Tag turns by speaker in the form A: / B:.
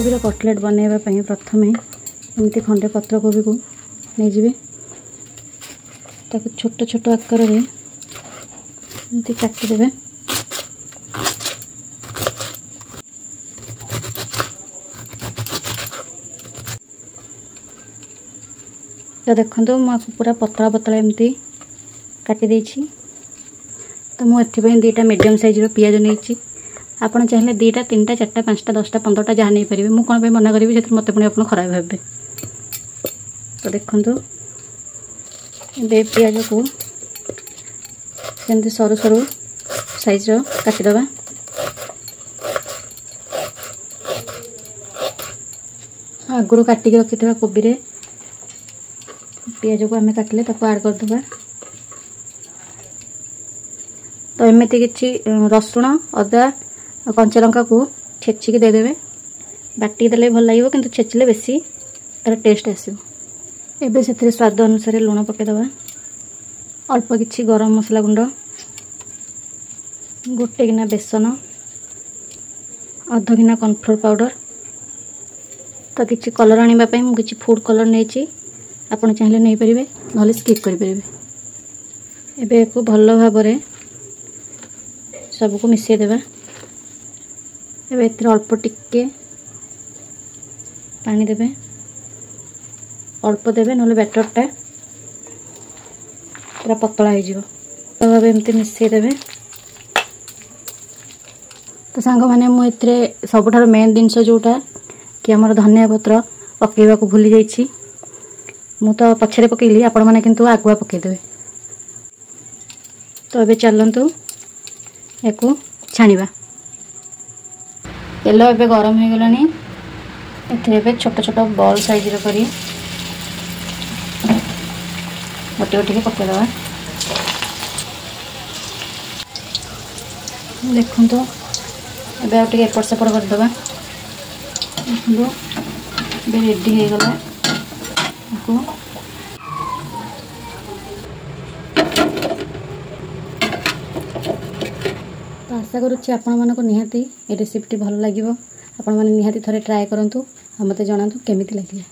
A: पत्तकोबी cutlet बनैबा प्रथम एमती खंडे पत्तकोबी को नहीं जाए ताको छोट छोट आकार में एमती काटिदेवे। तो देखो मुझे पूरा पतला पतला एमती काटी देछि। तो मुझे दीटा मीडियम साइज पियाज नहीं आपड़ चाहिए दीटा तीन टा 4टा 5टा 10टा 15टा जहाँ नहीं पारे मुझे कौन मना करी से मत पुणी आप खराब भावे। तो देखो पियाज को सेमती सरू सरू साइज काटिदबा। आगुरी काटिक रखि कोबी रे पियाज को आम काटिले ताको ऐड करदबा। तो एमती किसी रसुण अदा कंचा लंका को छेचिक देदेवे। बाटी देले भल लगे कि छेचिले बेसी तार टेस्ट आसो। एबे से स्वाद अनुसार लुण पकेदबा। अल्प किछि गरम मसला गुंड गोटे गिना बेसन अध गिना कॉर्नफ्लोर पाउडर। तो किछि कलर आनिबा पई मु किछि फूड कलर नेछि आपण चाहिए नहीं पारे ना स्किप करें। एबे को भल भाव सबको मिसई देबा। एबे एतिर अल्प टिके पानी देबे अल्प देबे नले बैटरटा पूरा पतला हो जिवो। तो भाव एमती मिसई देबे। तो सांग माने मु एथिरे सबठार मेन जिनस जोटा कि हमर धनिया पत्र पकेवा को भूली जाइछि। मु तो पछरे पकेली आपण माने किंतु आगुआ पकेदेबे। तो एबे चलंतु एको छाणीबा। तेल एबे गरम हो गलानी। एथे एबे छोट छोट बॉल साइज रो करी गोटे गोटे के पकेदबा। देखो तो एबे आ टिके एपट सेपट करदबा। देखो एबे रेडी हो गला। तो आशा करुच्ची आपण मानको निहाती ए रेसिपीटी भल लागिवो। आपण माने निहाती थरे ट्राए करंतु आ मते जणांतु केमिति लागिला।